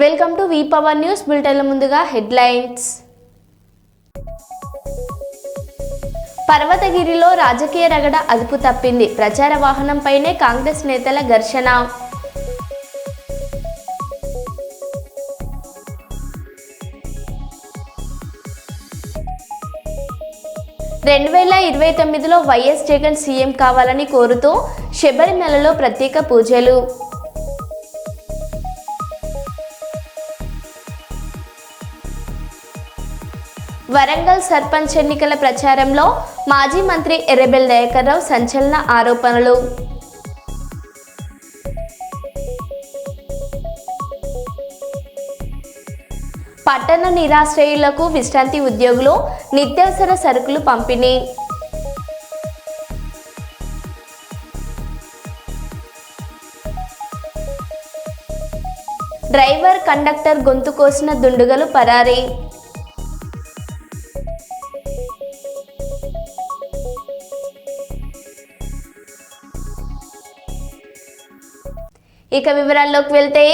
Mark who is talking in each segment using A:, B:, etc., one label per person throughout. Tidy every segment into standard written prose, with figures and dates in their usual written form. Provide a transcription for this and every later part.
A: Welcome to V power news బులెటిన్ల ముందుగా headlines. పర్వతగిరిలో రాజకీయ రగడ అదుపు తప్పింది. ప్రచార వాహనంపైనే కాంగ్రెస్ నేతల ఘర్షణ. రెండు 2029లో వైఎస్ జగన్ సీఎం కావాలని కోరుతూ శబరిమలలో ప్రత్యేక పూజలు. వరంగల్ సర్పంచ్ ఎన్నికల ప్రచారంలో మాజీ మంత్రి ఎర్రబెల్లి దయాకర్ రావు సంచలన ఆరోపణలు. పట్టణ నిరాశ్రయులకు విశ్రాంతి ఉద్యోగులు నిత్యావసర సరుకులు పంపిణీ. డ్రైవర్ కండక్టర్ గొంతు కోసిన దుండగులు పరారీ. ఇక వివరాల్లోకి వెళ్తే,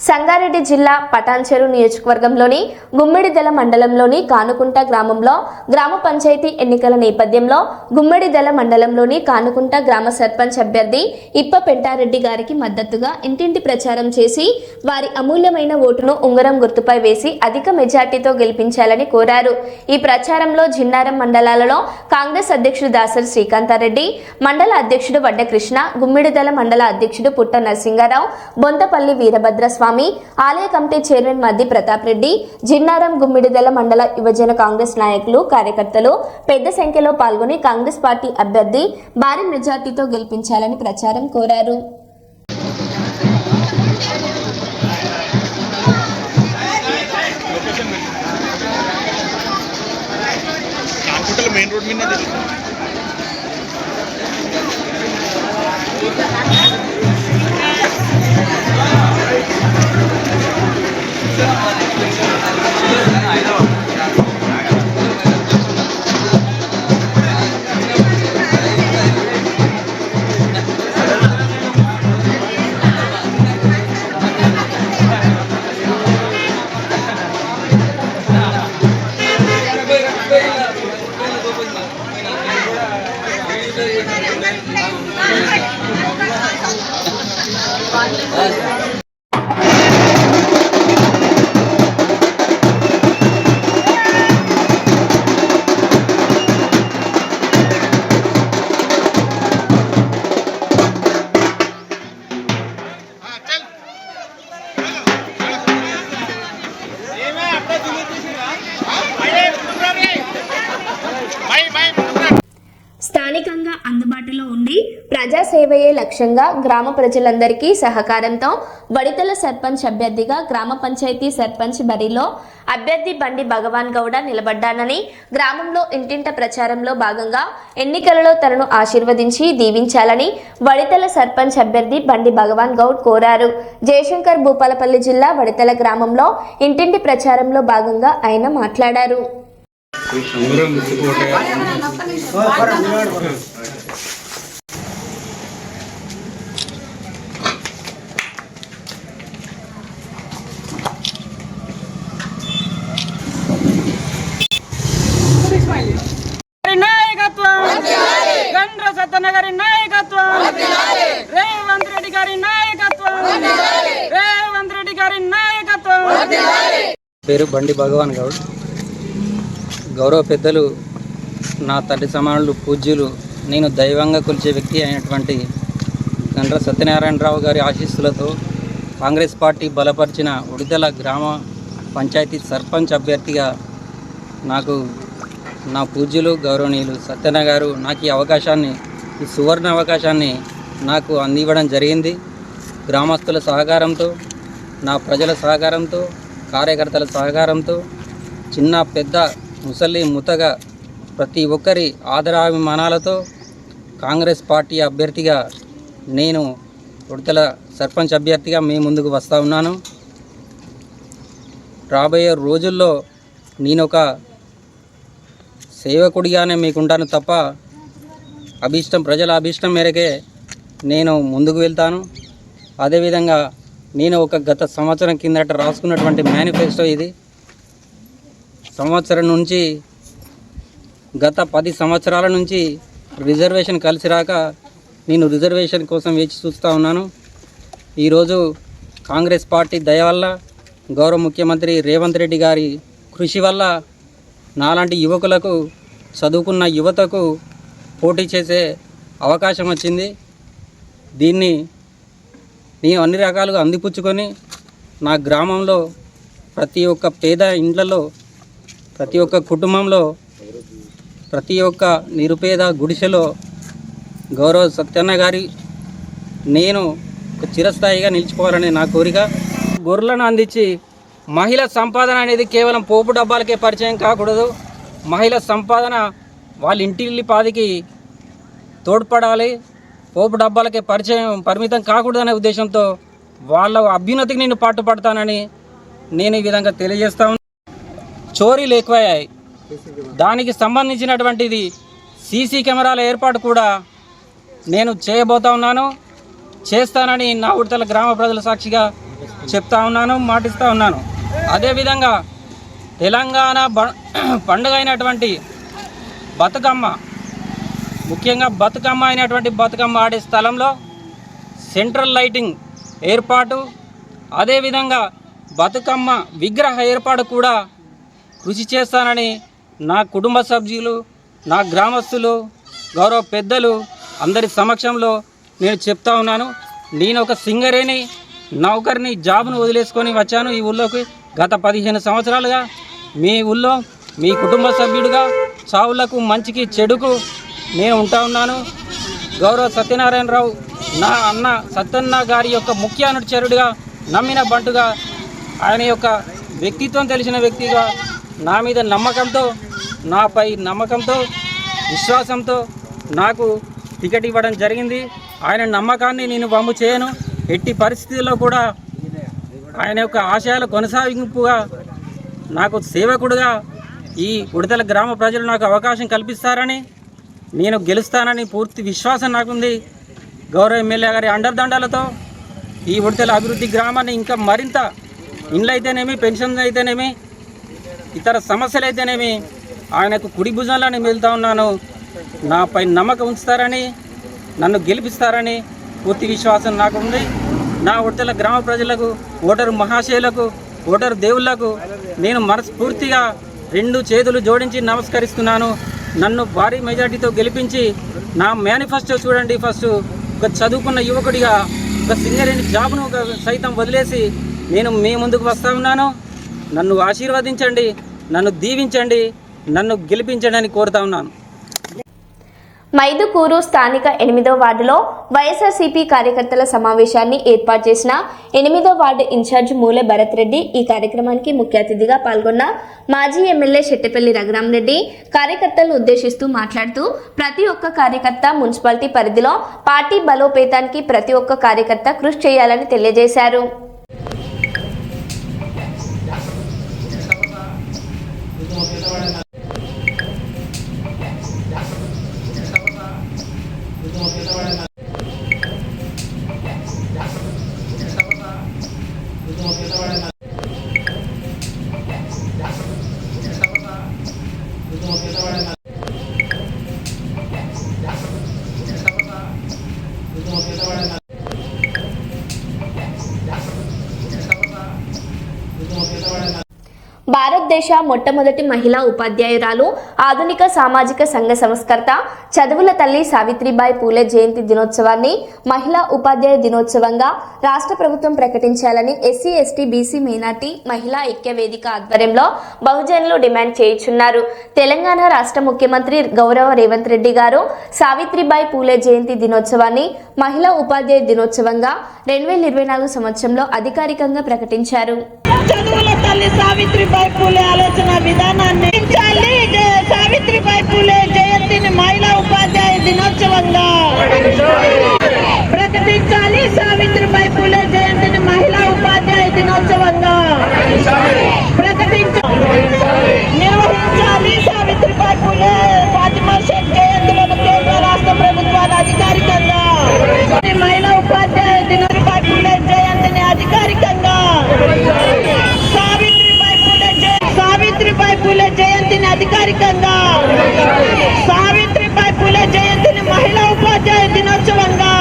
A: సంగారెడ్డి జిల్లా పటాన్చెరు నియోజకవర్గంలోని గుమ్మిడిదల మండలంలోని కానుకుంట గ్రామంలో గ్రామ పంచాయతీ ఎన్నికల నేపథ్యంలో గుమ్మిడిదల మండలంలోని కానుకుంట గ్రామ సర్పంచ్ అభ్యర్థి ఇప్ప పెంటారెడ్డి గారికి మద్దతుగా ఇంటింటి ప్రచారం చేసి వారి అమూల్యమైన ఓటును ఉంగరం గుర్తుపై వేసి అధిక మెజార్టీతో గెలిపించాలని కోరారు. ఈ ప్రచారంలో జిన్నారం మండలాలలో కాంగ్రెస్ అధ్యక్షుడు దాసరి శ్రీకాంతారెడ్డి, మండల అధ్యక్షుడు వడ్డకృష్ణ, గుమ్మిడిదల మండల అధ్యక్షుడు పుట్ట నరసింగారావు, బొంతపల్లి వీరభద్రస్వామి, ఆలయ కమిటీ చైర్మన్ మద్ది ప్రతాప్ రెడ్డి, జిన్నారం గుమ్మిడిదల మండల యువజన కాంగ్రెస్ నాయకులు, కార్యకర్తలు పెద్ద సంఖ్యలో పాల్గొని కాంగ్రెస్ పార్టీ అభ్యర్థి భారీ మెజార్టీతో గెలిపించాలని ప్రచారం కోరారు. స్థానికంగా అందుబాటులో ఉండి ప్రజాసేవయే లక్ష్యంగా గ్రామ ప్రజలందరికీ సహకారంతో వడితల సర్పంచ్ అభ్యర్థిగా గ్రామ పంచాయతీ సర్పంచ్ బరిలో అభ్యర్థి బండి భగవాన్ గౌడ నిలబడ్డానని, గ్రామంలో ఇంటింట ప్రచారంలో భాగంగా ఎన్నికలలో తనను ఆశీర్వదించి దీవించాలని వడితల సర్పంచ్ అభ్యర్థి బండి భగవాన్ గౌడ్ కోరారు. జయశంకర్ భూపాలపల్లి జిల్లా వడితల గ్రామంలో ఇంటింటి ప్రచారంలో భాగంగా ఆయన మాట్లాడారు.
B: గండ్ర సత్తనగరి నాయకత్వం, రేవంత్ రెడ్డి గారి నాయకత్వం, రేవంత్ రెడ్డి గారి నాయకత్వం.
C: పేరు బండి భగవాన్ గౌడ్. గౌరవ పెద్దలు, నా తండ్రి సమానులు, పూజ్యులు, నేను దైవంగా కొలిచే వ్యక్తి అయినటువంటి గండ్ర సత్యనారాయణరావు గారి ఆశీస్సులతో కాంగ్రెస్ పార్టీ బలపరిచిన ఉడిదల గ్రామ పంచాయతీ సర్పంచ్ అభ్యర్థిగా నాకు నా పూజ్యులు గౌరవనీయులు సత్యన గారు నాకు ఈ సువర్ణ అవకాశాన్ని నాకు అందివ్వడం జరిగింది. గ్రామస్తుల సహకారంతో, నా ప్రజల సహకారంతో, కార్యకర్తల సహకారంతో, చిన్న పెద్ద ముసలి ముతగా ప్రతి ఒక్కరి ఆదరాభిమానాలతో కాంగ్రెస్ పార్టీ అభ్యర్థిగా నేను ఉడతల సర్పంచ్ అభ్యర్థిగా మీ ముందుకు వస్తూ ఉన్నాను. రాబోయే రోజుల్లో నేను ఒక సేవకుడిగానే మీకుంటాను తప్ప ప్రజల అభీష్టం మేరకే నేను ముందుకు వెళ్తాను. అదేవిధంగా నేను గత సంవత్సరం కిందట రాసుకున్నటువంటి మేనిఫెస్టో ఇది. సంవత్సరం నుంచి గత 10 సంవత్సరాల నుంచి రిజర్వేషన్ కలిసి రాక నేను రిజర్వేషన్ కోసం వేచి చూస్తూ ఉన్నాను. ఈరోజు కాంగ్రెస్ పార్టీ దయ వల్ల, గౌరవ ముఖ్యమంత్రి రేవంత్ రెడ్డి గారి కృషి వల్ల నాలాంటి యువకులకు, చదువుకున్న యువతకు పోటీ చేసే అవకాశం వచ్చింది. దీన్ని నేను అన్ని రకాలుగా అందిపుచ్చుకొని నా గ్రామంలో ప్రతి ఒక్క పేద ఇండ్లలో, ప్రతి ఒక్క కుటుంబంలో, ప్రతి ఒక్క నిరుపేద గుడిసెలో గౌరవ సత్యన్న గారి నేను ఒక చిరస్థాయిగా నిలిచిపోవాలని నా కోరిక. గొర్రెలను అందించి మహిళా సంపాదన అనేది కేవలం పోపు డబ్బాలకే పరిచయం కాకూడదు. మహిళా సంపాదన వాళ్ళ ఇంటి పాదికి తోడ్పడాలి. పోపు డబ్బాలకే పరిమితం కాకూడదనే ఉద్దేశంతో వాళ్ళ అభ్యున్నతికి నేను పాటుపడతానని నేను ఈ విధంగా తెలియజేస్తా ఉన్నాను. చోరీలు ఎక్కువయ్యాయి. దానికి సంబంధించినటువంటిది సీసీ కెమెరాల ఏర్పాటు కూడా నేను చేయబోతా ఉన్నాను, చేస్తానని నా ఉడతల గ్రామ ప్రజల సాక్షిగా చెప్తా ఉన్నాను, మాటిస్తూ ఉన్నాను. అదేవిధంగా తెలంగాణ పండుగ అయినటువంటి బతుకమ్మ, ముఖ్యంగా బతుకమ్మ అయినటువంటి బతుకమ్మ ఆడే స్థలంలో సెంట్రల్ లైటింగ్ ఏర్పాటు, అదేవిధంగా బతుకమ్మ విగ్రహ ఏర్పాటు కూడా కృషి చేస్తానని నా కుటుంబ సభ్యులు, నా గ్రామస్తులు, గౌరవ పెద్దలు అందరి సమక్షంలో నేను చెప్తా ఉన్నాను. నేను ఒక సింగరేణి నౌకర్ని జాబ్ను వదిలేసుకొని వచ్చాను ఈ ఊళ్ళోకి. గత 15 సంవత్సరాలుగా మీ ఊళ్ళో మీ కుటుంబ సభ్యుడిగా చావులకు, మంచికి, చెడుకు నేను ఉంటా ఉన్నాను. గౌరవ సత్యనారాయణరావు నా అన్న సత్యన్న గారి యొక్క ముఖ్య అనుచరుడిగా, నమ్మిన బంటుగా, ఆయన యొక్క వ్యక్తిత్వం తెలిసిన వ్యక్తిగా నా మీద నమ్మకంతో, నాపై నమ్మకంతో, విశ్వాసంతో నాకు టికెట్ ఇవ్వడం జరిగింది. ఆయన నమ్మకాన్ని నేను వమ్ము చేయను. ఎట్టి పరిస్థితుల్లో కూడా ఆయన యొక్క ఆశయాల కొనసాగింపుగా, నాకు సేవకుడుగా ఈ ఉడతల గ్రామ ప్రజలు నాకు అవకాశం కల్పిస్తారని, నేను గెలుస్తానని పూర్తి విశ్వాసం నాకుంది. గౌరవ ఎమ్మెల్యే గారి అండర్దండాలతో ఈ ఉడతల అభివృద్ధి గ్రామాన్ని ఇంకా మరింత ఇండ్లు అయితేనేమి, పెన్షన్ అయితేనేమి, ఇతర సమస్యలు అయితేనేమి ఆయనకు కుడి భుజాలని వెళ్తూ ఉన్నాను. నాపై నమ్మకం ఉంచుతారని, నన్ను గెలిపిస్తారని పూర్తి విశ్వాసం నాకు ఉంది. నా ఉడతల గ్రామ ప్రజలకు, ఓటరు మహాశయులకు, ఓటరు దేవుళ్లకు నేను మనస్ఫూర్తిగా 2 చేతులు జోడించి నమస్కరిస్తున్నాను. నన్ను భారీ మెజార్టీతో గెలిపించి నా మేనిఫెస్టో చూడండి. ఫస్ట్ ఒక చదువుకున్న యువకుడిగా ఒక సింగరేణి జాబ్ను సైతం వదిలేసి నేను మీ ముందుకు వస్తూ ఉన్నాను. నన్ను ఆశీర్వదించండి, నన్ను దీవించండి, నన్ను గెలిపించండి అని కోరుతా ఉన్నాను.
A: మైదుకూరు స్థానిక 8వ వార్డులో వైఎస్ఆర్సీపీ కార్యకర్తల సమావేశాన్ని ఏర్పాటు చేసిన 8వ వార్డు ఇన్ఛార్జ్ మూలె భరత్ రెడ్డి ఈ కార్యక్రమానికి ముఖ్య అతిథిగా పాల్గొన్న మాజీ ఎమ్మెల్యే శెట్టిపల్లి రఘురామరెడ్డి కార్యకర్తలను ఉద్దేశిస్తూ మాట్లాడుతూ ప్రతి ఒక్క కార్యకర్త మున్సిపాలిటీ పరిధిలో పార్టీ బలోపేతానికి ప్రతి ఒక్క కార్యకర్త కృషి చేయాలని తెలియజేశారు. భారతదేశ మొట్టమొదటి మహిళా ఉపాధ్యాయురాలు, ఆధునిక సామాజిక సంఘ సంస్కర్త, చదువుల తల్లి సావిత్రిబాయి పూలే జయంతి దినోత్సవాన్ని మహిళా ఉపాధ్యాయ దినోత్సవంగా రాష్ట్ర ప్రభుత్వం ప్రకటించాలని ఎస్సీ, ఎస్టీ, బీసీ, మైనార్టీ మహిళా ఐక్య వేదిక ఆధ్వర్యంలో బహుజనులు డిమాండ్ చేయుచున్నారు. తెలంగాణ రాష్ట్ర ముఖ్యమంత్రి గౌరవ రేవంత్ రెడ్డి గారు సావిత్రిబాయి పూలే జయంతి దినోత్సవాన్ని మహిళా ఉపాధ్యాయ దినోత్సవంగా 2024 సంవత్సరంలో అధికారికంగా ప్రకటించారు.
D: చదువుల తల్లి సావిత్రిబాయి పూలే ఆలోచన విధానాన్ని సావిత్రిబాయి పూలే జయంతిని మహిళా ఉపాధ్యాయ దినోత్సవంగా ప్రకటించాలి. సావిత్రిబాయి పూలే జయంతిని మహిళా ఉపాధ్యాయ దినోత్సవంగా నిర్వహించాలి. సావిత్రిబాయి పూలే ఫాతిమా షేక్ జయంతులను కేంద్ర రాష్ట్ర ప్రభుత్వాలు అధికారికంగా మహిళా ఉపాధ్యాయ దినోత్సవాన్ని పూలే జయంతిని అధికారికంగా అధికారికంగా సావిత్రిబాయి పూలే జయంతిని మహిళా ఉపాధ్యాయ దినోత్సవంగా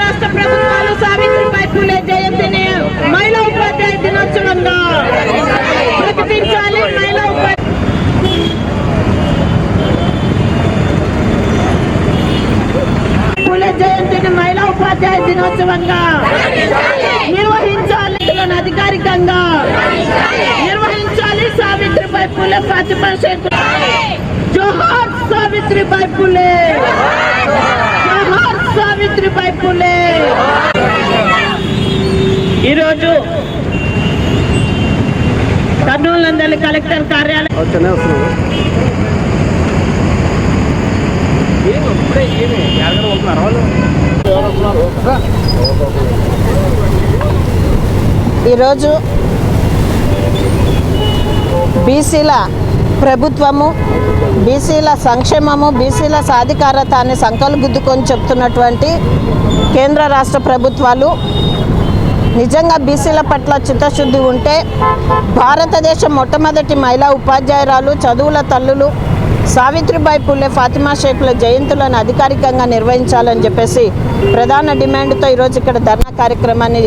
D: రాష్ట్ర ప్రభుత్వాలు సావిత్రిబాయి పూలే జయంతిని మహిళా ఉపాధ్యాయ దినోత్సవంగా ప్రకటించాలి. మహిళా పూలే జయంతిని మహిళా ఉపాధ్యాయ దినోత్సవంగా నిర్వహించాలి. అధికారికంగా నిర్వహించాలి. సావిత్రిబాయి పూలే ఫాతిమా షేక్ జోహార్ సావిత్రిబాయి పూలే, జోహార్ సావిత్రిబాయి పూలే. ఈరోజు కర్నూలు నందలి కలెక్టర్ కార్యాలయం ఈరోజు బీసీల ప్రభుత్వము, బీసీల సంక్షేమము, బీసీల సాధికారత అనే సంకలు గుద్దుకొని చెప్తున్నటువంటి కేంద్ర రాష్ట్ర ప్రభుత్వాలు నిజంగా బీసీల పట్ల చిత్తశుద్ధి ఉంటే భారతదేశం మొట్టమొదటి మహిళా ఉపాధ్యాయురాలు, చదువుల తల్లులు సావిత్రిబాయి పూలే ఫాతిమా షేక్ల జయంతులను అధికారికంగా నిర్వహించాలని చెప్పేసి ప్రధాన డిమాండ్తో ఈరోజు ఇక్కడ ధర్నా కార్యక్రమాన్ని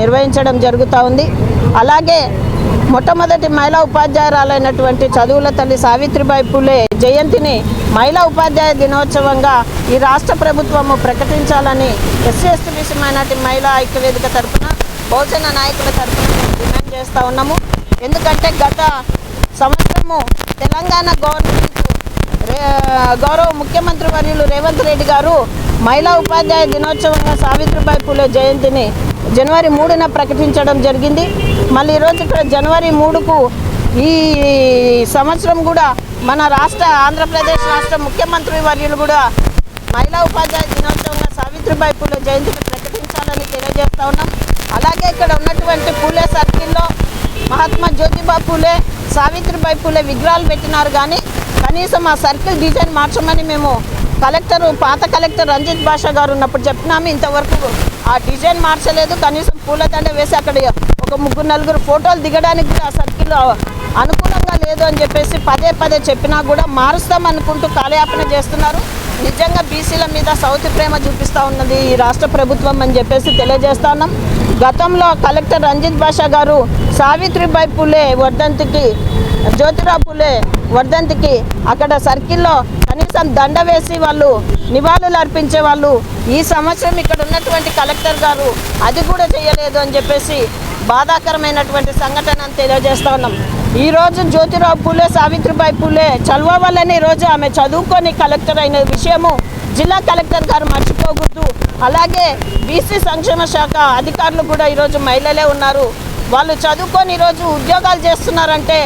D: నిర్వహించడం జరుగుతూ ఉంది. అలాగే మొట్టమొదటి మహిళా ఉపాధ్యాయురాలైనటువంటి చదువుల తల్లి సావిత్రిబాయి పూలే జయంతిని మహిళా ఉపాధ్యాయ దినోత్సవంగా ఈ రాష్ట్ర ప్రభుత్వము ప్రకటించాలని ఎస్సీ ఎస్టీ బీసీ మైనార్టీ మహిళా ఐక్యవేదిక తరఫున, బహుజన నాయకుల తరఫున డిమాండ్ చేస్తూ ఉన్నాము. ఎందుకంటే గత సంవత్సరము తెలంగాణ గౌరవ ముఖ్యమంత్రి వర్యులు రేవంత్ రెడ్డి గారు మహిళా ఉపాధ్యాయ దినోత్సవంగా సావిత్రిబాయి పూలే జయంతిని జనవరి 3న ప్రకటించడం జరిగింది. మళ్ళీ ఈరోజు ఇక్కడ జనవరి 3కు ఈ సంవత్సరం కూడా మన ఆంధ్రప్రదేశ్ రాష్ట్ర ముఖ్యమంత్రి వర్యులు కూడా మహిళా ఉపాధ్యాయ దినోత్సవంగా సావిత్రిబాయి పూలే జయంతిని ప్రకటించాలని తెలియజేస్తూ ఉన్నాం. అలాగే ఇక్కడ ఉన్నటువంటి పూలే సర్కిల్లో మహాత్మా జ్యోతిబా పూలే, సావిత్రిబాయి పూలే విగ్రహాలు పెట్టినారు. కానీ కనీసం ఆ సర్కిల్ డిజైన్ మార్చమని మేము పాత కలెక్టర్ రంజిత్ బాషా గారు ఉన్నప్పుడు చెప్పినాము. ఇంతవరకు ఆ డిజైన్ మార్చలేదు. కనీసం పూలదండ వేసి అక్కడ ఒక 3-4 ఫోటోలు దిగడానికి కూడా ఆ సర్కిల్ అనుకూలంగా లేదు అని చెప్పేసి పదే చెప్పినా కూడా మారుస్తాం అనుకుంటూ కాలయాపన చేస్తున్నారు. నిజంగా బీసీల మీద సౌతి ప్రేమ చూపిస్తూ ఉన్నది ఈ రాష్ట్ర ప్రభుత్వం అని చెప్పేసి తెలియజేస్తా ఉన్నాం. గతంలో కలెక్టర్ రంజిత్ బాషా గారు సావిత్రిబాయి పూలే వర్ధంతికి, జ్యోతిరావు పూలే వర్ధంతికి అక్కడ సర్కిల్లో కనీసం దండ వేసి వాళ్ళు నివాళులు అర్పించే వాళ్ళు. ఈ సంవత్సరం ఇక్కడ ఉన్నటువంటి కలెక్టర్ గారు అది కూడా చేయలేదు అని చెప్పేసి బాధాకరమైనటువంటి సంఘటన అని తెలియజేస్తా ఉన్నాం. ఈరోజు జ్యోతిరావు పూలే, సావిత్రిబాయి పూలే చలవ వల్లనే ఈరోజు ఆమె చదువుకొని కలెక్టర్ అయిన విషయము జిల్లా కలెక్టర్ గారు మర్చిపోకూడదు. అలాగే బీసీ సంక్షేమ శాఖ అధికారులు కూడా ఈరోజు మహిళలే ఉన్నారు. వాళ్ళు చదువుకొని ఈరోజు ఉద్యోగాలు చేస్తున్నారంటే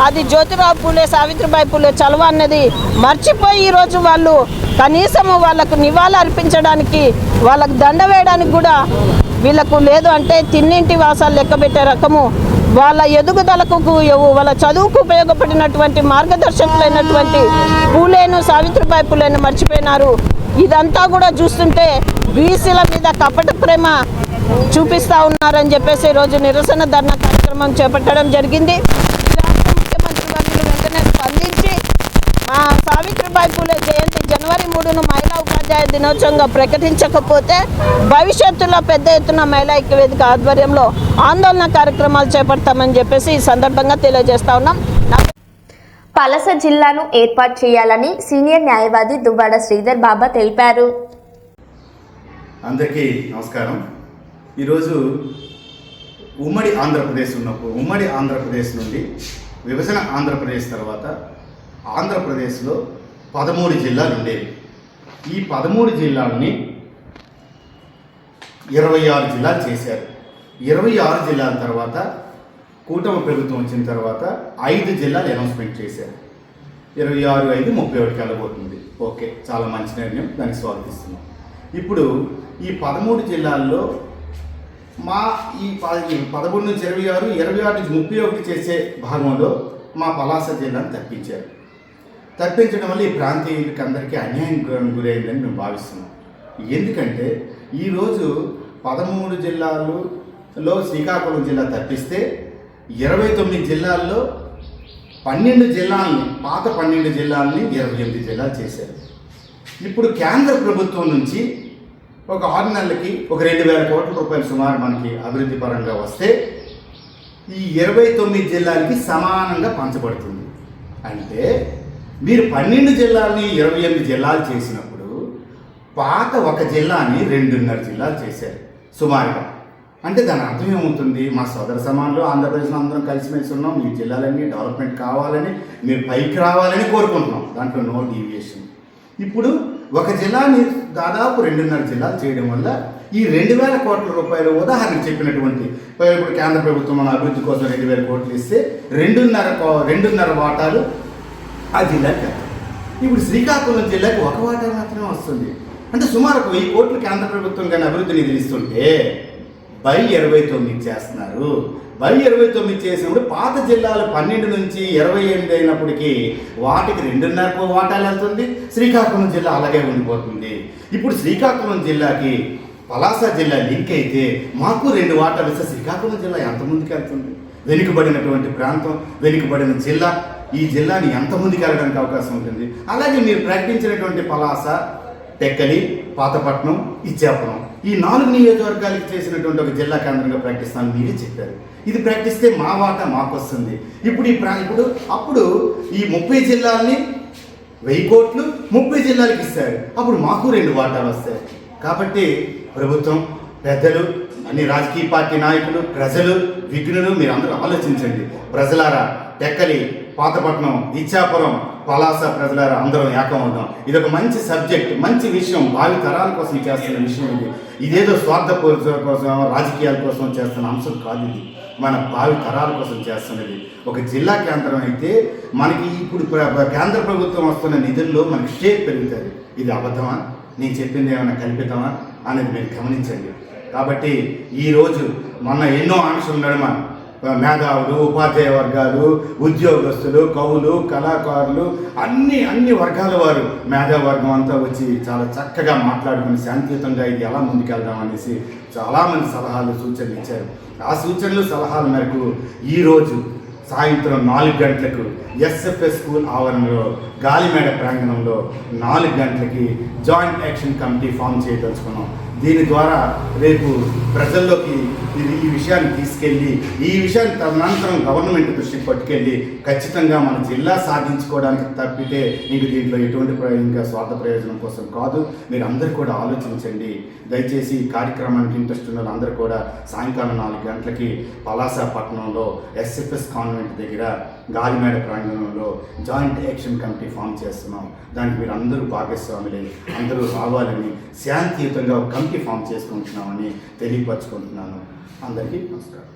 D: అది జ్యోతిరావు పూలే, సావిత్రిబాయి పూలే చలవ అన్నది మర్చిపోయి ఈరోజు వాళ్ళు కనీసము వాళ్ళకు నివాళులు అర్పించడానికి, వాళ్ళకు దండ వేయడానికి కూడా వీళ్ళకు లేదు. అంటే తిన్నింటి వాసాలు లెక్కబెట్టే రకము వాళ్ళ ఎదుగుదలకు, వాళ్ళ చదువుకు ఉపయోగపడినటువంటి మార్గదర్శకులైనటువంటి పూలేను, సావిత్రిబాయి పూలేను మర్చిపోయినారు. ఇదంతా కూడా చూస్తుంటే బీసీల మీద కపట ప్రేమ చూపిస్తూ ఉన్నారని చెప్పేసి ఈరోజు నిరసన ధర్నా కార్యక్రమం చేపట్టడం జరిగింది. రాష్ట్ర ముఖ్యమంత్రి వర్యులు వెంటనే స్పందించి సావిత్రిబాయి పూలే జయంతి జనవరి 3ను మహిళా ఉపాధ్యాయ దినోత్సవంగా ప్రకటించకపోతే భవిష్యత్తులో పెద్ద ఎత్తున మహిళా ఐక్యవేదిక ఆధ్వర్యంలో ఆందోళన కార్యక్రమాలు చేపడతామని చెప్పేసి ఈ సందర్భంగా తెలియజేస్తా ఉన్నాం.
A: పలస జిల్లాను ఏర్పాటు చేయాలని సీనియర్ న్యాయవాది దువ్వాడ శ్రీధర్ బాబా తెలిపారు.
E: అందరికీ నమస్కారం. ఈరోజు ఉమ్మడి ఆంధ్రప్రదేశ్ నుండి విభజన ఆంధ్రప్రదేశ్ తర్వాత ఆంధ్రప్రదేశ్లో 13 జిల్లాలు ఉండేవి. ఈ 13 జిల్లాలని 26 జిల్లాలు చేశారు. 26 జిల్లాల తర్వాత కూటమి ప్రభుత్వం వచ్చిన తర్వాత 5 జిల్లాలు అనౌన్స్మెంట్ చేశారు. 26, 5, 31 వెళ్ళబోతుంది. ఓకే, చాలా మంచి నిర్ణయం, దానికి స్వాగతిస్తున్నాం. ఇప్పుడు ఈ 13 జిల్లాల్లో ఈ 13 నుంచి 26, 26 నుంచి 31 చేసే భాగంలో మా పలాస జిల్లాను తప్పించడం వల్ల ఈ ప్రాంతీయులకి అందరికీ అన్యాయం గురైందని మేము భావిస్తున్నాం. ఎందుకంటే ఈరోజు 13 జిల్లాలు శ్రీకాకుళం జిల్లా తప్పిస్తే 29 జిల్లాల్లో 12 జిల్లాలని, పాత 12 జిల్లాలని 28 జిల్లాలు చేశారు. ఇప్పుడు కేంద్ర ప్రభుత్వం నుంచి ఒక 6 నెలలకి ఒక 2,000 కోట్ల రూపాయలు సుమారు మనకి అభివృద్ధి పరంగా వస్తే ఈ 29 జిల్లాలకి సమానంగా పంచబడుతుంది. అంటే మీరు 12 జిల్లాలని 28 జిల్లాలు చేసినప్పుడు పాత ఒక జిల్లాని 2.5 జిల్లాలు చేశారు సుమారుగా. అంటే దాని అర్థం ఏమవుతుంది? మా సోదర సమానులు ఆంధ్రప్రదేశ్లో అందరం కలిసిమెలిసి ఉన్నాం, మీ జిల్లాలన్నీ డెవలప్మెంట్ కావాలని, మీరు పైకి రావాలని కోరుకుంటున్నాం, దాంట్లో నో డీవియేషన్. ఇప్పుడు ఒక జిల్లాని దాదాపు 2.5 జిల్లాలు చేయడం వల్ల ఈ 2,000 కోట్ల రూపాయలు, ఉదాహరణకు చెప్పినటువంటి ఇప్పుడు కేంద్ర ప్రభుత్వం మన అభివృద్ధి కోసం 2,000 కోట్లు ఇస్తే 2.5 వాటాలు ఆ జిల్లాకి. ఇప్పుడు శ్రీకాకుళం జిల్లాకి 1 వాటా మాత్రమే వస్తుంది. అంటే సుమారు 1,000 కోట్లు కేంద్ర ప్రభుత్వం కానీ అభివృద్ధి నిధులు ఇస్తుంటే బై 29 చేస్తున్నారు. బై 29 చేసినప్పుడు పాత జిల్లాలు 12 నుంచి 28 అయినప్పటికీ వాటికి 2.5 వాటాలు వెళ్తుంది. శ్రీకాకుళం జిల్లా అలాగే ఉండిపోతుంది. ఇప్పుడు శ్రీకాకుళం జిల్లాకి పలాస జిల్లా లింక్ అయితే మాకు 2 వాటాలు ఇస్తే శ్రీకాకుళం జిల్లా ఎంత ముందుకు వెళ్తుంది? వెనుకబడినటువంటి ప్రాంతం, వెనుకబడిన జిల్లా, ఈ జిల్లాని ఎంత ముందుకు వెళ్ళడానికి అవకాశం ఉంటుంది? అలాగే మీరు ప్రకటించినటువంటి పలాస, టెక్కలి, పాతపట్నం, ఇచ్చాపురం, ఈ 4 నియోజకవర్గాలకి చేసినటువంటి ఒక జిల్లా కేంద్రంగా ప్రకటిస్తాను మీరే చెప్పారు. ఇది ప్రకటిస్తే మా వాటా మాకు వస్తుంది. ఇప్పుడు అప్పుడు ఈ 30 జిల్లాలని 1,000 కోట్లు 30 జిల్లాలకు ఇస్తారు. అప్పుడు మాకు 2 వాటాలు వస్తాయి. కాబట్టి ప్రభుత్వం, పెద్దలు, అన్ని రాజకీయ పార్టీ నాయకులు, ప్రజలు, విఘ్నులు, మీరు అందరూ ఆలోచించండి. ప్రజలారా, టెక్కలి, పాతపట్నం, ఇచ్చాపురం, పలాస ప్రజలారా అందరం ఏకమవుదాం. ఇది ఒక మంచి సబ్జెక్ట్, మంచి విషయం, భావి తరాల కోసం చేస్తున్న విషయం. ఇదేదో స్వార్థపూరిత కోసం, రాజకీయాల కోసం చేస్తున్న అంశం కాదు. ఇది మన భావి తరాల కోసం చేస్తున్నది. ఒక జిల్లా కేంద్రం అయితే మనకి ఇప్పుడు కేంద్ర ప్రభుత్వం వస్తున్న నిధుల్లో మనకి షేర్ పెరుగుతుంది. ఇది అబద్ధమా? నేను చెప్పింది ఏమైనా కల్పితమా అనేది మీరు గమనించండి. కాబట్టి ఈరోజు మొన్న ఎన్నో ఆంక్షలు నడుమ మేధావులు, ఉపాధ్యాయ వర్గాలు, ఉద్యోగస్తులు, కవులు, కళాకారులు, అన్ని వర్గాల వారు, మేధావర్గం అంతా వచ్చి చాలా చక్కగా మాట్లాడుకుని శాంతియుతంగా ఇది ఎలా ముందుకెళ్దాం అనేసి చాలామంది సలహాలు, సూచనలు ఇచ్చారు. ఆ సూచనలు, సలహాల మేరకు ఈరోజు సాయంత్రం 4 గంటలకు ఎస్ఎఫ్ఎస్ స్కూల్ ఆవరణలో గాలిమేడ ప్రాంగణంలో 4 గంటలకి జాయింట్ యాక్షన్ కమిటీ ఫామ్ చేయదలుచుకున్నాం. దీని ద్వారా రేపు ప్రజల్లోకి ఈ విషయాన్ని తీసుకెళ్ళి, ఈ విషయాన్ని తదనంతరం గవర్నమెంట్ దృష్టికి పట్టుకెళ్ళి ఖచ్చితంగా మన జిల్లా సాధించుకోవడానికి తప్పితే ఇంక దీంట్లో ఎటువంటి ఇంకా స్వార్థ ప్రయోజనం కోసం కాదు. మీరు అందరూ కూడా ఆలోచించండి. దయచేసి ఈ కార్యక్రమానికి ఇంట్రెస్ట్ ఉన్న అందరూ కూడా సాయంకాలం 4 గంటలకి పలాస పట్టణంలో ఎస్ఎఫ్ఎస్ కాన్వెంట్ దగ్గర గాలిమేడ ప్రాంగణంలో జాయింట్ యాక్షన్ కమిటీ ఫామ్ చేస్తున్నాం. దానికి మీరు అందరూ భాగస్వాములే, అందరూ రావాలని, శాంతియుతంగా ఒక కమిటీ ఫామ్ చేసుకుంటున్నామని తెలియపరచుకుంటున్నాను. అందరికీ నమస్కారం.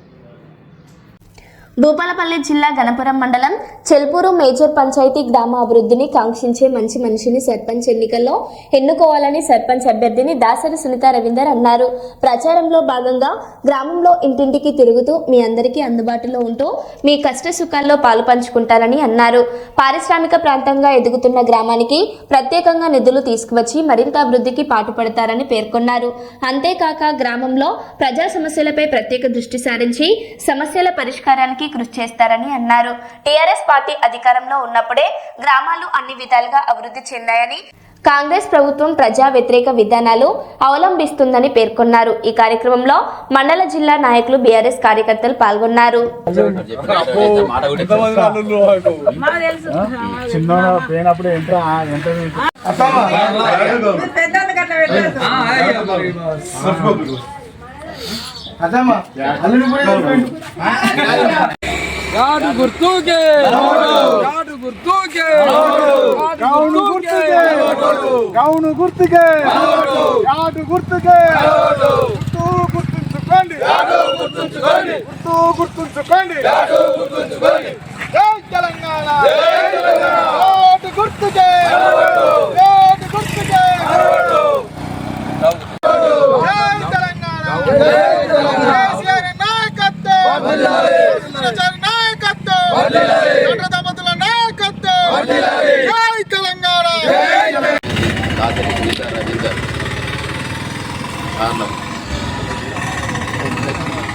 A: భూపాలపల్లి జిల్లా గణపురం మండలం చెల్పూరు మేజర్ పంచాయతీ గ్రామ అభివృద్ధిని కాంక్షించే మంచి మనిషిని సర్పంచ్ ఎన్నికల్లో ఎన్నుకోవాలని సర్పంచ్ అభ్యర్థిని దాసరి సునీత రవీందర్ అన్నారు. ప్రచారంలో భాగంగా గ్రామంలో ఇంటింటికి తిరుగుతూ మీ అందరికీ అందుబాటులో ఉంటూ మీ కష్ట సుఖాల్లో పాలు పంచుకుంటారని అన్నారు. పారిశ్రామిక ప్రాంతంగా ఎదుగుతున్న గ్రామానికి ప్రత్యేకంగా నిధులు తీసుకువచ్చి మరింత అభివృద్ధికి పాటుపడతారని పేర్కొన్నారు. అంతేకాక గ్రామంలో ప్రజా సమస్యలపై ప్రత్యేక దృష్టి సారించి సమస్యల పరిష్కారానికి కృషి చేస్తారని అన్నారు. టీఆర్ఎస్ పార్టీ అధికారంలో ఉన్నప్పుడే గ్రామాలు అన్ని విధాలుగా అభివృద్ధి చెందాయని, కాంగ్రెస్ ప్రభుత్వం ప్రజా వ్యతిరేక విధానాలు అవలంబిస్తుందని పేర్కొన్నారు. ఈ కార్యక్రమంలో మండల జిల్లా నాయకులు, బీఆర్ఎస్ కార్యకర్తలు పాల్గొన్నారు.
B: యాడు గుర్తుకే యాడు గుర్తుకే గౌను గుర్తుకే గౌను గుర్తుకే యాడు గుర్తుకే గుర్తుంచుకోండి యాడు గుర్తుంచుకోండి గుర్తుంచుకోండి యాడు గుర్తుంచుకోండి. జై తెలంగాణ జై తెలంగాణ. యాడు గుర్తుకే యాడు గుర్తుకే జై తెలంగాణ జై తెలంగాణ. కేసీఆర్ నాయకత్వం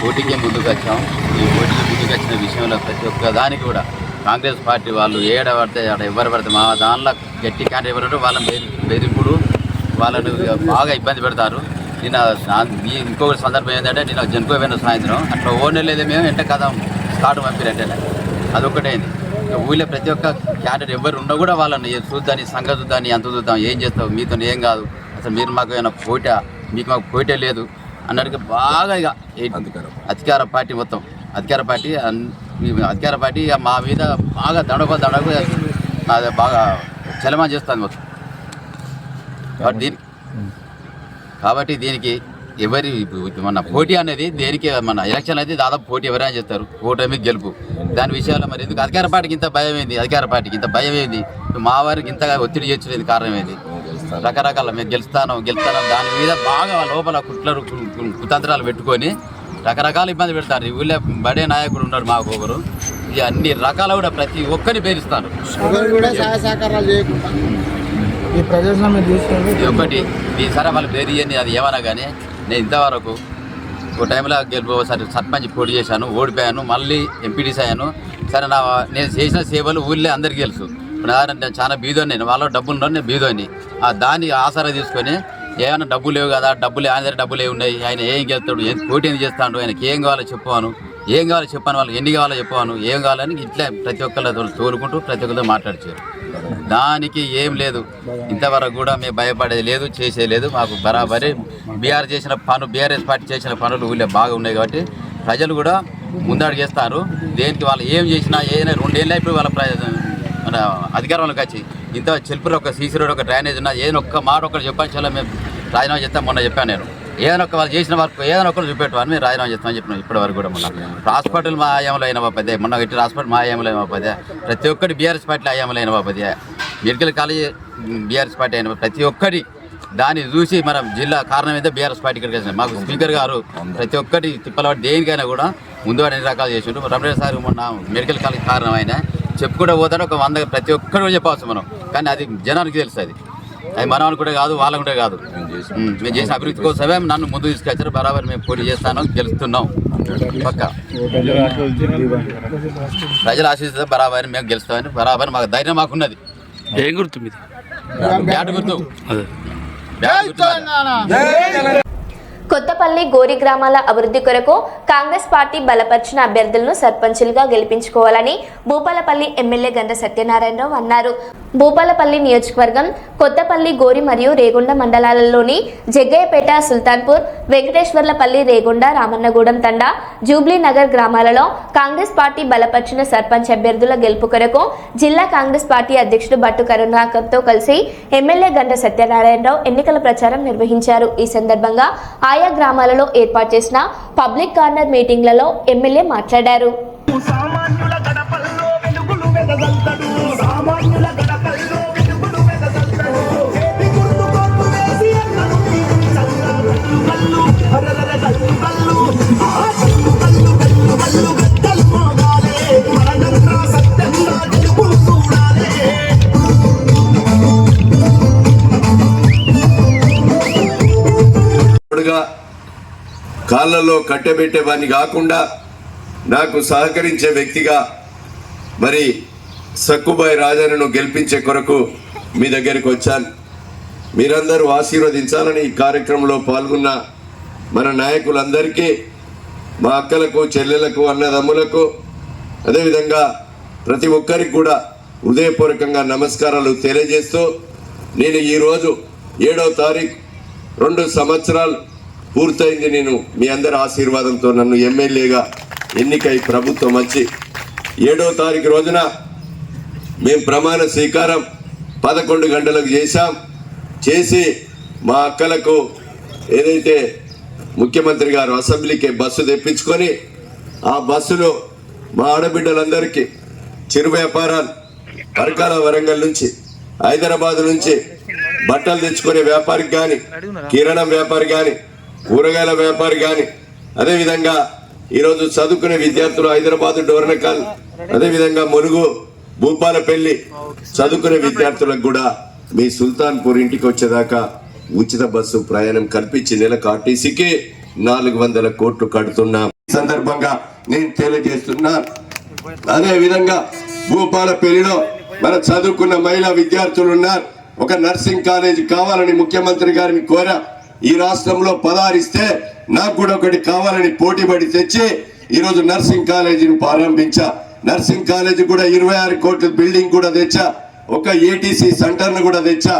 F: పోటీకి ముందుకు వచ్చాం. ఈ పోటీకి ముందుకు వచ్చిన విషయంలో ప్రతి ఒక్క దానికి కూడా కాంగ్రెస్ పార్టీ వాళ్ళు ఏడ పడితే ఆడ ఎవరు పడితే మా దానిలో గట్టి క్యాండిడేట్ ఎవరు వాళ్ళని బెదిరింపుడు వాళ్ళను బాగా ఇబ్బంది పెడతారు. నిన్న ఇంకొక సందర్భం ఏంటంటే నేను జనుకోపోయిన సాయంత్రం అట్లా ఓనే లేదు మేము వెంట కదా స్టార్ట్ పంపిరంటే అదొక్కటైంది. ఊళ్ళో ప్రతి ఒక్క క్యాండిడేట్ ఎవరు ఉన్నా కూడా వాళ్ళని చూద్దాని సంగతి చూద్దాని అంత చూద్దాం ఏం చేస్తావు మీతో ఏం కాదు అసలు మీరు మాకు ఏమైనా పోటా మీకు మాకు పోటే లేదు అన్నట్టుగా బాగా ఇక అధికార పార్టీ మొత్తం అధికార పార్టీ ఇక మా మీద బాగా దడకు బాగా చలమా చేస్తుంది మొత్తం. కాబట్టి దీనికి ఎవరి మన పోటీ అనేది దేనికి మన ఎలక్షన్ అయితే దాదాపు పోటీ ఎవరైనా చేస్తారు ఓటమి గెలుపు దాని విషయాల్లో మరి ఎందుకు అధికార పార్టీకి ఇంత భయం ఏంది మా వారికి ఇంతగా ఒత్తిడి చేర్చలేదు కారణం ఏంది రకరకాల మేము గెలుస్తాను దాని మీద బాగా లోపల కుతంత్రాలు పెట్టుకొని రకరకాల ఇబ్బంది పెడతారు. ఈ ఊళ్ళో బడే నాయకుడు ఉన్నారు మాకు ఒకరు ఇక అన్ని రకాల కూడా ప్రతి ఒక్కరిని పేరుస్తారు. ఒకటి ఈసారి వాళ్ళు పేరు ఇవ్వండి అది ఏమన్నా కానీ నేను ఇంతవరకు ఒక టైంలో ఒకసారి సర్పంచ్ పోటీ చేశాను ఓడిపోయాను మళ్ళీ ఎంపీటీసీ అయ్యాను. సరే నేను చేసిన సేవలు ఊళ్ళో అందరికీ తెలుసు. నేను చాలా బీదోని నేను వాళ్ళ డబ్బులు ఉన్నారు నేను బీదోని దాన్ని ఆసరా తీసుకొని ఏమైనా డబ్బులు లేవు కదా ఆయన దగ్గర డబ్బులు ఏమి ఉన్నాయి ఆయన ఏం గెలుస్తాడు పోటీ ఏం చేస్తాడు ఆయనకి ఏం కావాలో చెప్పాను వాళ్ళు ఎన్ని కావాలో చెప్పాను ఏం కావాలని ఇట్లా ప్రతి ఒక్కరితో తోలుకుంటూ ప్రతి ఒక్కరితో మాట్లాడిచారు. దానికి ఏం లేదు ఇంతవరకు కూడా మేము భయపడేది లేదు చేసేది లేదు. మాకు బరాబరి బీఆర్ఎస్ పార్టీ చేసిన పనులు ఊళ్ళో బాగా ఉన్నాయి కాబట్టి ప్రజలు కూడా ముందడుగు చేస్తారు. దేనికి వాళ్ళు ఏం చేసినా ఏదైనా 2 ఏళ్ళు అయిపోయి వాళ్ళ మన అధికారంలోకి వచ్చి ఇంత చెల్పులో ఒక సీసీ రోడ్ ఒక డ్రైనేజ్ ఉన్నా ఏదైనా ఒక్క మాట ఒకటి చెప్పాను చాలా మేము రాజీనామా చేస్తాం. మొన్న చెప్పాను నేను ఏదైనా ఒక వాళ్ళు చేసిన వరకు ఏదైనా ఒకరు చూపెట్టువారు మేము రాజీనామా చేస్తామని చెప్పినాం. ఇప్పటి వరకు కూడా మొన్న హాస్పిటల్ మా ఆయంలో అయిన బాపదే మొన్న ఇటు హాస్పిటల్ మా ఆయంలో అయిన బాపదే ప్రతి ఒక్కటి బీఆర్ఎస్ పార్టీ ఆయంలో అయిన బాపదే మెడికల్ కాలేజ్ బీఆర్ఎస్ పార్టీ అయిన ప్రతి ఒక్కటి దాన్ని చూసి మనం జిల్లా కారణం అయితే బీఆర్ఎస్ పార్టీ ఇక్కడికి వచ్చినాం. మాకు స్పీకర్ గారు ప్రతి ఒక్కటి తిప్పలవాటి దేనికైనా కూడా ముందు అన్ని రకాలు చేసిండు. రమేష్ సార్ మొన్న మెడికల్ కాలేజ్ కారణం ఆయన చెప్పుకుంటూ పోతాడు ఒక 100 ప్రతి ఒక్కరు కూడా చెప్పవచ్చు మనం కానీ అది జనానికి తెలుసు అది మన కూడా కాదు వాళ్ళ కూడా కాదు. మేము చేసిన అభివృద్ధి కోసమే నన్ను ముందు తీసుకొచ్చారు. బరాబర్ మేము పోటీ చేస్తాను గెలుస్తున్నాం పక్క ప్రజలు ఆశిస్తే బరాబర్ మేము గెలుస్తామని బరాబర్ మాకు ధైర్యం మాకున్నది.
G: ఏం గుర్తు మీది
F: బ్యాట్ గుర్తు
A: కొత్తపల్లి గోరి గ్రామాల అభివృద్ధి కొరకు కాంగ్రెస్ పార్టీ బలపరిచిన అభ్యర్థులను సర్పంచులుగా గెలిపించుకోవాలని భూపాలపల్లి ఎమ్మెల్యే గంట సత్యనారాయణరావు అన్నారు. భూపాలపల్లి నియోజకవర్గం కొత్తపల్లి గోరి మరియు రేగొండ మండలాలలోని జగ్గయ్యపేట సుల్తాన్పూర్ వెంకటేశ్వర్లపల్లి రేగొండ రామన్నగూడెం తండా జూబ్లీ నగర్ గ్రామాలలో కాంగ్రెస్ పార్టీ బలపరిచిన సర్పంచ్ అభ్యర్థుల గెలుపు కొరకు జిల్లా కాంగ్రెస్ పార్టీ అధ్యక్షుడు బట్టు కరుణాకర్తో కలిసి ఎమ్మెల్యే గంట సత్యనారాయణరావు ఎన్నికల ప్రచారం నిర్వహించారు. ఈ సందర్భంగా ఆయా గ్రామాలలో ఏర్పాటు చేసిన పబ్లిక్ కార్నర్ మీటింగ్లలో ఎమ్మెల్యే మాట్లాడారు.
H: కాళ్ళలో కట్టబెట్టేవాడిని కాకుండా నాకు సహకరించే వ్యక్తిగా మరి సక్కుబాయి రాజాను గెలిపించే కొరకు మీ దగ్గరికి వచ్చాను. మీరందరూ ఆశీర్వదించాలని ఈ కార్యక్రమంలో పాల్గొన్న మన నాయకులందరికీ మా అక్కలకు చెల్లెలకు అన్నదమ్ములకు అదేవిధంగా ప్రతి ఒక్కరికి కూడా హృదయపూర్వకంగా నమస్కారాలు తెలియజేస్తూ నేను ఈరోజు 7వ తారీఖు 2 సంవత్సరాలు పూర్తయింది. నేను మీ అందరి ఆశీర్వాదంతో నన్ను ఎమ్మెల్యేగా ఎన్నికై ప్రభుత్వం వచ్చి 7వ తారీఖు రోజున మేము ప్రమాణ స్వీకారం 11 గంటలకు చేసి మా అక్కలకు ఏదైతే ముఖ్యమంత్రి గారు అసెంబ్లీకి బస్సు తెప్పించుకొని ఆ బస్సులో మా ఆడబిడ్డలందరికీ చిరు వ్యాపారాలు పరకాల వరంగల్ నుంచి హైదరాబాద్ నుంచి బట్టలు తెచ్చుకునే వ్యాపారికి కానీ కిరాణం వ్యాపారి కానీ కూరగాయల వ్యాపారి కానీ అదేవిధంగా ఈరోజు చదువుకునే విద్యార్థులు హైదరాబాద్ డోర్నకల్ అదేవిధంగా మునుగు భూపాలపల్లి చదువుకునే విద్యార్థులకు కూడా మీ సుల్తాన్పూర్ ఇంటికి వచ్చేదాకా ఉచిత బస్సు ప్రయాణం కల్పించి నెలకు ఆర్టీసీకి 400 కోట్లు కడుతున్నాం. ఈ సందర్భంగా నేను తెలియజేస్తున్నాను. అదే విధంగా భూపాలపల్లిలో మన చదువుకున్న మహిళా విద్యార్థులు ఉన్నారు. ఒక నర్సింగ్ కాలేజీ కావాలని ముఖ్యమంత్రి గారిని కోరా. ఈ రాష్ట్రంలో 16 ఇస్తే నాకు కూడా ఒకటి కావాలని పోటీపడి తెచ్చి ఈరోజు నర్సింగ్ కాలేజీని ప్రారంభించా. నర్సింగ్ కాలేజీ కూడా 26 కోట్ల బిల్డింగ్ కూడా తెచ్చా. ఒక ఏటీసీ సెంటర్ ను కూడా తెచ్చా.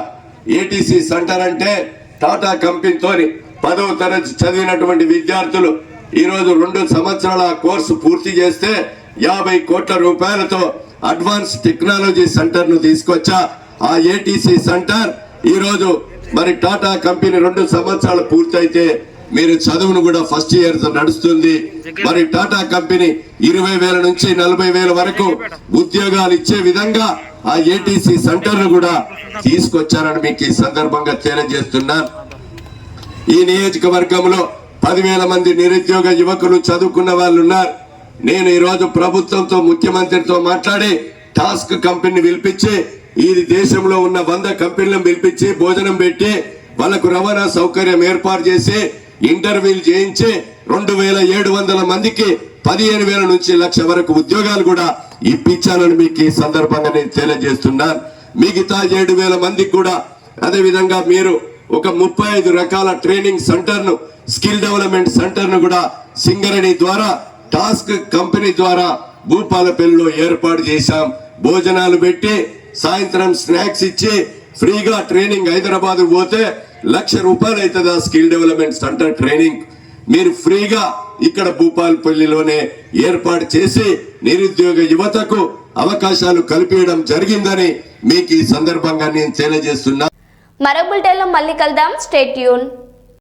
H: ఏటీసీ సెంటర్ అంటే టాటా కంపెనీతోని 10వ తరగతి చదివినటువంటి విద్యార్థులు ఈరోజు 2 సంవత్సరాల కోర్సు పూర్తి చేస్తే 50 కోట్ల రూపాయలతో అడ్వాన్స్ టెక్నాలజీ సెంటర్ ను తీసుకొచ్చా. ఆ ఏటీసీ సెంటర్ ఈరోజు మరి టాటా కంపెనీ 2 సంవత్సరాలు పూర్తయితే మీరు చదువును కూడా ఫస్ట్ ఇయర్ నడుస్తుంది. మరి టాటా కంపెనీ 20,000 నుంచి 40,000 వరకు ఉద్యోగాలు ఇచ్చే విధంగా ఆ ఏటీసీ సెంటర్ ను కూడా తీసుకొచ్చారని మీకు ఈ సందర్భంగా తెలియజేస్తున్నాను. ఈ నియోజకవర్గంలో 10,000 మంది నిరుద్యోగ యువకులు చదువుకున్న వాళ్ళు ఉన్నారు. నేను ఈ రోజు ప్రభుత్వంతో ముఖ్యమంత్రితో మాట్లాడి టాస్క్ కంపెనీని పిలిపించి ఈ దేశంలో ఉన్న 100 కంపెనీలను పిలిపించి భోజనం పెట్టి వాళ్ళకు రవాణా సౌకర్యం ఏర్పాటు చేసి ఇంటర్వ్యూలు చేయించి 2,700 మందికి 15,000 నుంచి 1,00,000 వరకు ఉద్యోగాలు కూడా ఇప్పించాలని మీకు ఈ సందర్భంగా నేను తెలియజేస్తున్నాను. మిగతా 7,000 మందికి కూడా అదే విధంగా మీరు ఒక 35 రకాల ట్రైనింగ్ సెంటర్ ను స్కిల్ డెవలప్మెంట్ సెంటర్ ను కూడా సింగరేణి ద్వారా టాస్క్ కంపెనీ ద్వారా భూపాలపల్లిలో ఏర్పాటు చేశాం. భోజనాలు పెట్టి సాయంత్రం స్నాక్స్ ఇచ్చి ఫ్రీగా ట్రైనింగ్ హైదరాబాద్ పోతే 1,00,000 రూపాయలు అవుతుంది. ఆ స్కిల్ డెవలప్మెంట్ సెంటర్ ట్రైనింగ్ మీరు ఫ్రీగా ఇక్కడ భూపాలపల్లిలోనే ఏర్పాటు చేసి నిరుద్యోగ యువతకు అవకాశాలు కల్పించడం జరిగిందని మీకు ఈ సందర్భంగా నేను తెలియజేస్తున్నా.
A: మరో బులెటిన్లో మళ్ళీ కలుద్దాం. Stay tune.